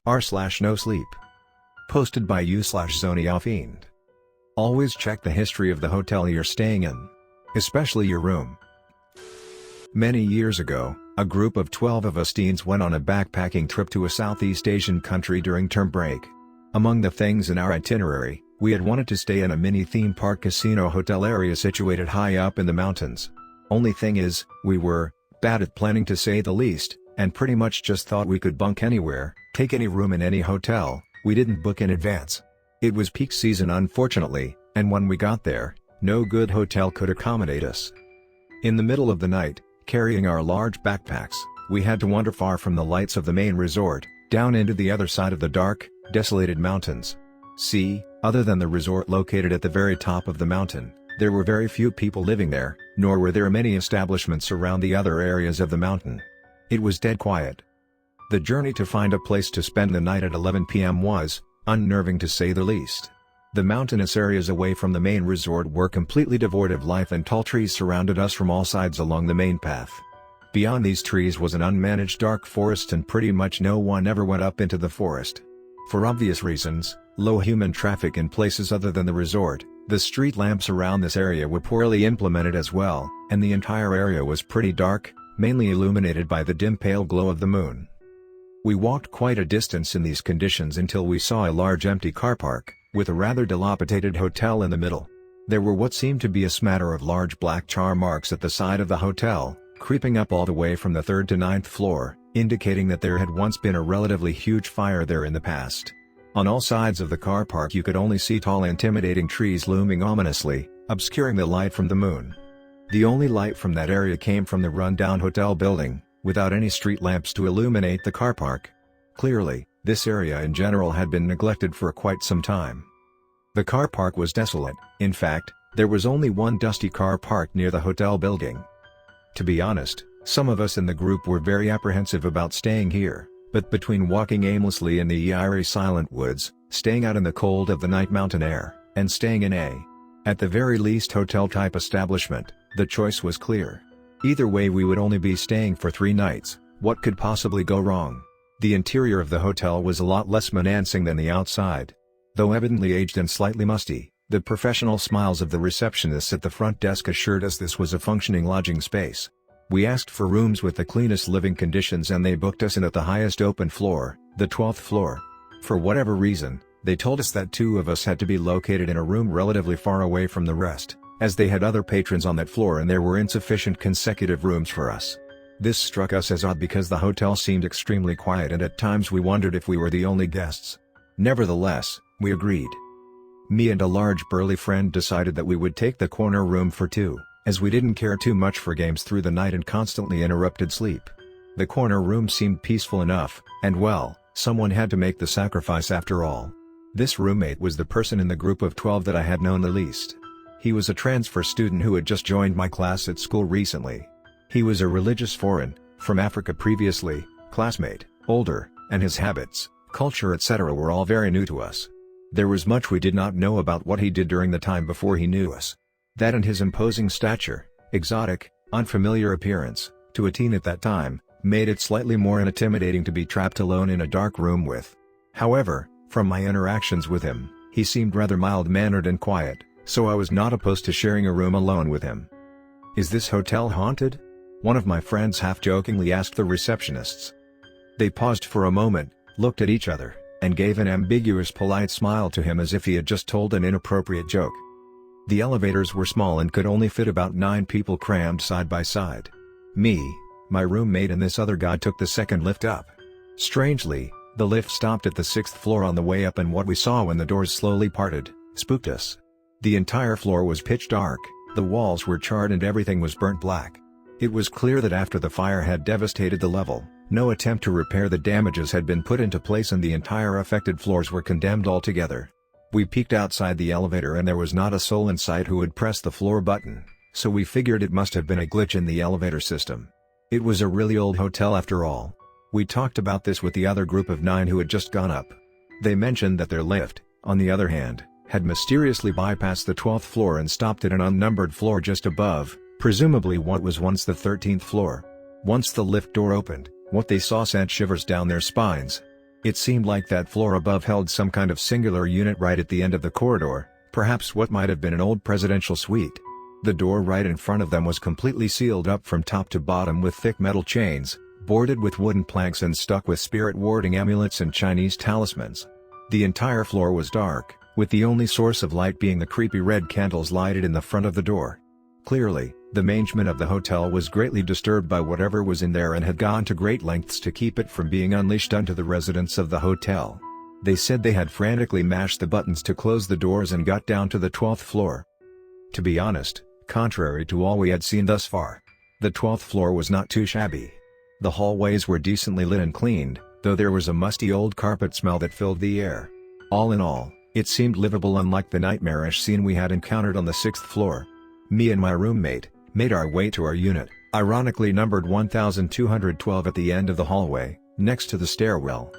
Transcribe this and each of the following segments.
r/Nosleep. Posted by you/zoneoftheende. Always check the history of the hotel you're staying in. Especially your room. Many years ago, a group of 12 of us teens went on a backpacking trip to a Southeast Asian country during term break. Among the things in our itinerary, we had wanted to stay in a mini theme park casino hotel area situated high up in the mountains. Only thing is, we were bad at planning to say the least, and pretty much just thought we could bunk anywhere, take any room in any hotel. We didn't book in advance. It was peak season unfortunately, and when we got there, no good hotel could accommodate us. In the middle of the night, carrying our large backpacks, we had to wander far from the lights of the main resort, down into the other side of the dark, desolated mountains. See, other than the resort located at the very top of the mountain, there were very few people living there, nor were there many establishments around the other areas of the mountain. It was dead quiet. The journey to find a place to spend the night at 11 p.m. was unnerving to say the least. The mountainous areas away from the main resort were completely devoid of life, and tall trees surrounded us from all sides along the main path. Beyond these trees was an unmanaged dark forest, and pretty much no one ever went up into the forest. For obvious reasons, low human traffic in places other than the resort, the street lamps around this area were poorly implemented as well, and the entire area was pretty dark, mainly illuminated by the dim pale glow of the moon. We walked quite a distance in these conditions until we saw a large empty car park, with a rather dilapidated hotel in the middle. There were what seemed to be a smatter of large black char marks at the side of the hotel, creeping up all the way from the 3rd to 9th floor, indicating that there had once been a relatively huge fire there in the past. On all sides of the car park you could only see tall intimidating trees looming ominously, obscuring the light from the moon. The only light from that area came from the run-down hotel building, without any street lamps to illuminate the car park. Clearly, this area in general had been neglected for quite some time. The car park was desolate. In fact, there was only one dusty car parked near the hotel building. To be honest, some of us in the group were very apprehensive about staying here, but between walking aimlessly in the eerie silent woods, staying out in the cold of the night mountain air, and staying in at the very least hotel-type establishment, the choice was clear. Either way we would only be staying for 3 nights, what could possibly go wrong? The interior of the hotel was a lot less menacing than the outside. Though evidently aged and slightly musty, the professional smiles of the receptionists at the front desk assured us this was a functioning lodging space. We asked for rooms with the cleanest living conditions and they booked us in at the highest open floor, the 12th floor. For whatever reason, they told us that 2 of us had to be located in a room relatively far away from the rest, as they had other patrons on that floor and there were insufficient consecutive rooms for us. This struck us as odd because the hotel seemed extremely quiet and at times we wondered if we were the only guests. Nevertheless, we agreed. Me and a large burly friend decided that we would take the corner room for 2, as we didn't care too much for games through the night and constantly interrupted sleep. The corner room seemed peaceful enough, and well, someone had to make the sacrifice after all. This roommate was the person in the group of 12 that I had known the least. He was a transfer student who had just joined my class at school recently. He was a religious foreign, from Africa previously, classmate, older, and his habits, culture etc. were all very new to us. There was much we did not know about what he did during the time before he knew us. That and his imposing stature, exotic, unfamiliar appearance, to a teen at that time, made it slightly more intimidating to be trapped alone in a dark room with. However, from my interactions with him, he seemed rather mild-mannered and quiet, so I was not opposed to sharing a room alone with him. "Is this hotel haunted?" one of my friends half-jokingly asked the receptionists. They paused for a moment, looked at each other, and gave an ambiguous polite smile to him as if he had just told an inappropriate joke. The elevators were small and could only fit about 9 people crammed side by side. Me, my roommate and this other guy took the second lift up. Strangely, the lift stopped at the 6th floor on the way up and what we saw when the doors slowly parted, spooked us. The entire floor was pitch dark, the walls were charred and everything was burnt black. It was clear that after the fire had devastated the level, no attempt to repair the damages had been put into place and the entire affected floors were condemned altogether. We peeked outside the elevator and there was not a soul in sight who had pressed the floor button, so we figured it must have been a glitch in the elevator system. It was a really old hotel after all. We talked about this with the other group of 9 who had just gone up. They mentioned that their lift, on the other hand, had mysteriously bypassed the 12th floor and stopped at an unnumbered floor just above, presumably what was once the 13th floor. Once the lift door opened, what they saw sent shivers down their spines. It seemed like that floor above held some kind of singular unit right at the end of the corridor, perhaps what might have been an old presidential suite. The door right in front of them was completely sealed up from top to bottom with thick metal chains, boarded with wooden planks and stuck with spirit-warding amulets and Chinese talismans. The entire floor was dark, with the only source of light being the creepy red candles lighted in the front of the door. Clearly, the management of the hotel was greatly disturbed by whatever was in there and had gone to great lengths to keep it from being unleashed onto the residents of the hotel. They said they had frantically mashed the buttons to close the doors and got down to the 12th floor. To be honest, contrary to all we had seen thus far, the 12th floor was not too shabby. The hallways were decently lit and cleaned, though there was a musty old carpet smell that filled the air. All in all, it seemed livable, unlike the nightmarish scene we had encountered on the 6th floor. Me and my roommate made our way to our unit, ironically numbered 1212 at the end of the hallway, next to the stairwell.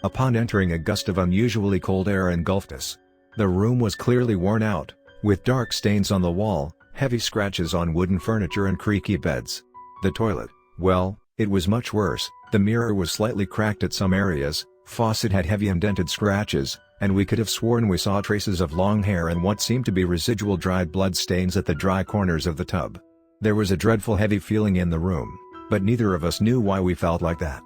Upon entering, a gust of unusually cold air engulfed us. The room was clearly worn out, with dark stains on the wall, heavy scratches on wooden furniture and creaky beds. The toilet, well, it was much worse. The mirror was slightly cracked at some areas, faucet had heavy indented scratches, and we could have sworn we saw traces of long hair and what seemed to be residual dried blood stains at the dry corners of the tub. There was a dreadful heavy feeling in the room, but neither of us knew why we felt like that.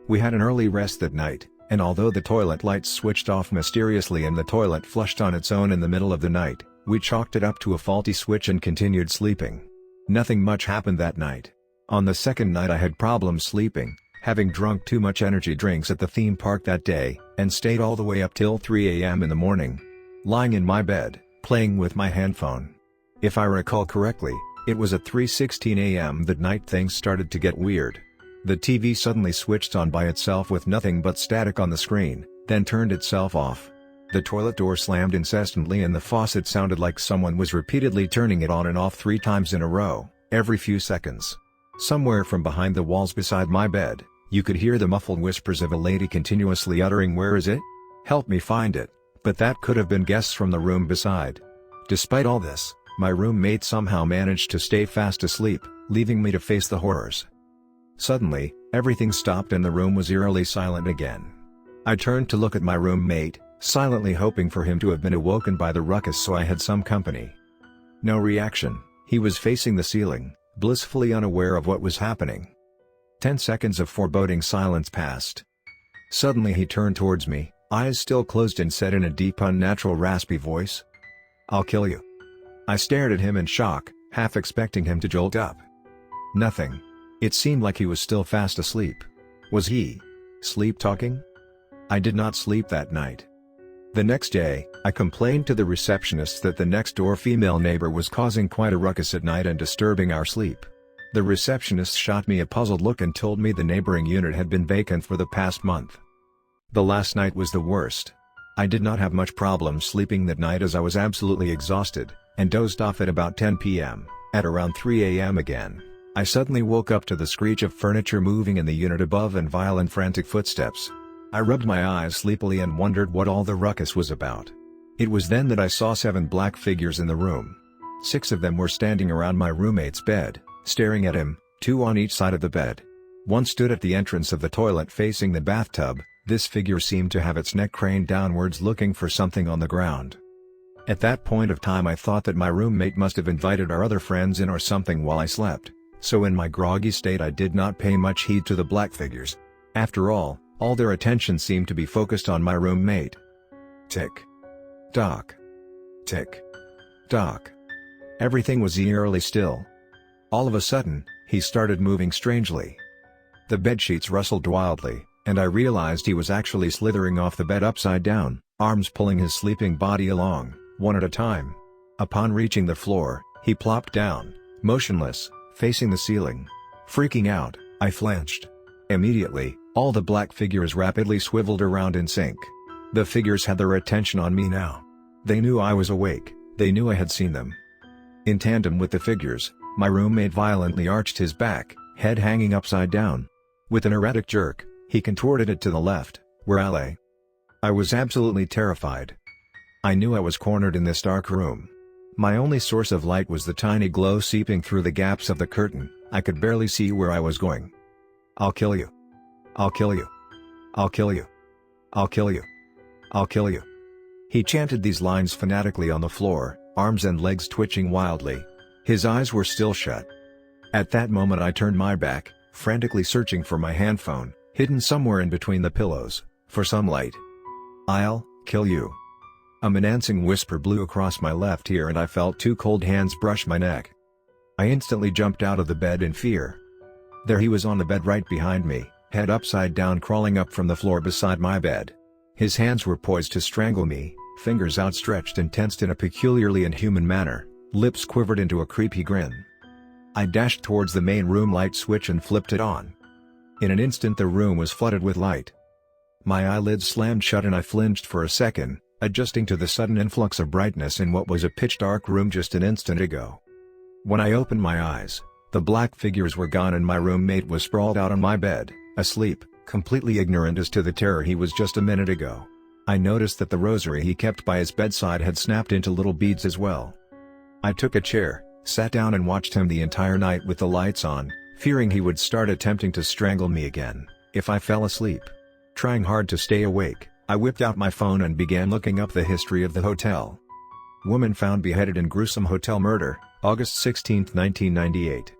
We had an early rest that night, and although the toilet lights switched off mysteriously and the toilet flushed on its own in the middle of the night, we chalked it up to a faulty switch and continued sleeping. Nothing much happened that night. On the second night I had problems sleeping, having drunk too much energy drinks at the theme park that day, and stayed all the way up till 3 a.m. in the morning. Lying in my bed, playing with my handphone. If I recall correctly, it was at 3:16 a.m. that night things started to get weird. The TV suddenly switched on by itself with nothing but static on the screen, then turned itself off. The toilet door slammed incessantly and the faucet sounded like someone was repeatedly turning it on and off 3 times in a row, every few seconds. Somewhere from behind the walls beside my bed, you could hear the muffled whispers of a lady continuously uttering, "Where is it? Help me find it," but that could have been guests from the room beside. Despite all this, my roommate somehow managed to stay fast asleep, leaving me to face the horrors. Suddenly, everything stopped and the room was eerily silent again. I turned to look at my roommate, silently hoping for him to have been awoken by the ruckus so I had some company. No reaction. He was facing the ceiling, blissfully unaware of what was happening. 10 seconds of foreboding silence passed. Suddenly he turned towards me, eyes still closed, and said in a deep, unnatural, raspy voice, "I'll kill you." I stared at him in shock, half expecting him to jolt up. Nothing. It seemed like he was still fast asleep. Was he sleep-talking? I did not sleep that night. The next day, I complained to the receptionist that the next-door female neighbor was causing quite a ruckus at night and disturbing our sleep. The receptionist shot me a puzzled look and told me the neighboring unit had been vacant for the past month. The last night was the worst. I did not have much problem sleeping that night as I was absolutely exhausted, and dozed off at about 10 p.m. At around 3 a.m. again, I suddenly woke up to the screech of furniture moving in the unit above and violent frantic footsteps. I rubbed my eyes sleepily and wondered what all the ruckus was about. It was then that I saw 7 black figures in the room. 6 of them were standing around my roommate's bed, staring at him, 2 on each side of the bed. One stood at the entrance of the toilet facing the bathtub. This figure seemed to have its neck craned downwards looking for something on the ground. At that point of time I thought that my roommate must have invited our other friends in or something while I slept, so in my groggy state I did not pay much heed to the black figures. After all their attention seemed to be focused on my roommate. Tick. Tock. Tick. Tock. Everything was eerily still. All of a sudden, he started moving strangely. The bedsheets rustled wildly, and I realized he was actually slithering off the bed upside down, arms pulling his sleeping body along, one at a time. Upon reaching the floor, he plopped down, motionless, facing the ceiling. Freaking out, I flinched. Immediately, all the black figures rapidly swiveled around in sync. The figures had their attention on me now. They knew I was awake, they knew I had seen them. In tandem with the figures, my roommate violently arched his back, head hanging upside down. With an erratic jerk, he contorted it to the left, where I lay. I was absolutely terrified. I knew I was cornered in this dark room. My only source of light was the tiny glow seeping through the gaps of the curtain. I could barely see where I was going. "I'll kill you. I'll kill you. I'll kill you." I'll kill you. I'll kill you." He chanted these lines fanatically on the floor, arms and legs twitching wildly. His eyes were still shut. At that moment I turned my back, frantically searching for my handphone, hidden somewhere in between the pillows, for some light. "I'll kill you." A menacing whisper blew across my left ear and I felt two cold hands brush my neck. I instantly jumped out of the bed in fear. There he was on the bed right behind me, head upside down, crawling up from the floor beside my bed. His hands were poised to strangle me, fingers outstretched and tensed in a peculiarly inhuman manner, lips quivered into a creepy grin. I dashed towards the main room light switch and flipped it on. In an instant the room was flooded with light. My eyelids slammed shut and I flinched for a second, adjusting to the sudden influx of brightness in what was a pitch-dark room just an instant ago. When I opened my eyes, the black figures were gone and my roommate was sprawled out on my bed, asleep, completely ignorant as to the terror he was just a minute ago. I noticed that the rosary he kept by his bedside had snapped into little beads as well. I took a chair, sat down and watched him the entire night with the lights on, fearing he would start attempting to strangle me again, if I fell asleep. Trying hard to stay awake, I whipped out my phone and began looking up the history of the hotel. Woman found beheaded in gruesome hotel murder, August 16, 1998.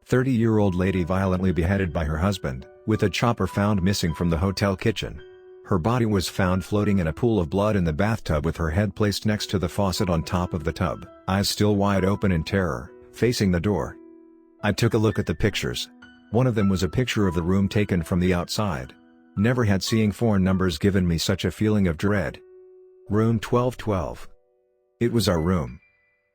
30-year-old lady violently beheaded by her husband, with a chopper found missing from the hotel kitchen. Her body was found floating in a pool of blood in the bathtub with her head placed next to the faucet on top of the tub, eyes still wide open in terror, facing the door. I took a look at the pictures. One of them was a picture of the room taken from the outside. Never had seeing foreign numbers given me such a feeling of dread. Room 1212. It was our room.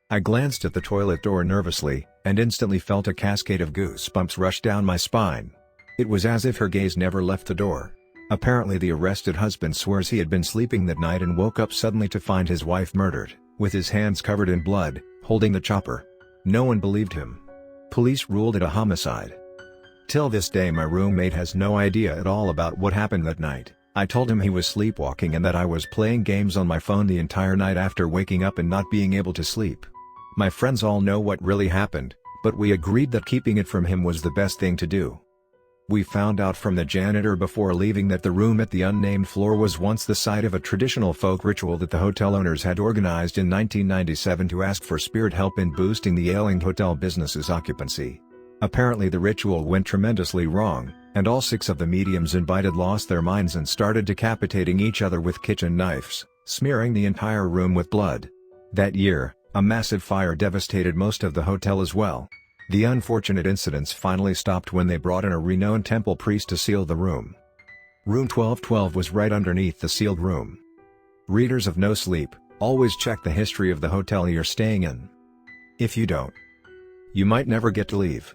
I glanced at the toilet door nervously, and instantly felt a cascade of goosebumps rush down my spine. It was as if her gaze never left the door. Apparently the arrested husband swears he had been sleeping that night and woke up suddenly to find his wife murdered, with his hands covered in blood, holding the chopper. No one believed him. Police ruled it a homicide. Till this day my roommate has no idea at all about what happened that night. I told him he was sleepwalking and that I was playing games on my phone the entire night after waking up and not being able to sleep. My friends all know what really happened, but we agreed that keeping it from him was the best thing to do. We found out from the janitor before leaving that the room at the unnamed floor was once the site of a traditional folk ritual that the hotel owners had organized in 1997 to ask for spirit help in boosting the ailing hotel business's occupancy. Apparently the ritual went tremendously wrong, and all 6 of the mediums invited lost their minds and started decapitating each other with kitchen knives, smearing the entire room with blood. That year, a massive fire devastated most of the hotel as well. The unfortunate incidents finally stopped when they brought in a renowned temple priest to seal the room. Room 1212 was right underneath the sealed room. Readers of Nosleep, always check the history of the hotel you're staying in. If you don't, you might never get to leave.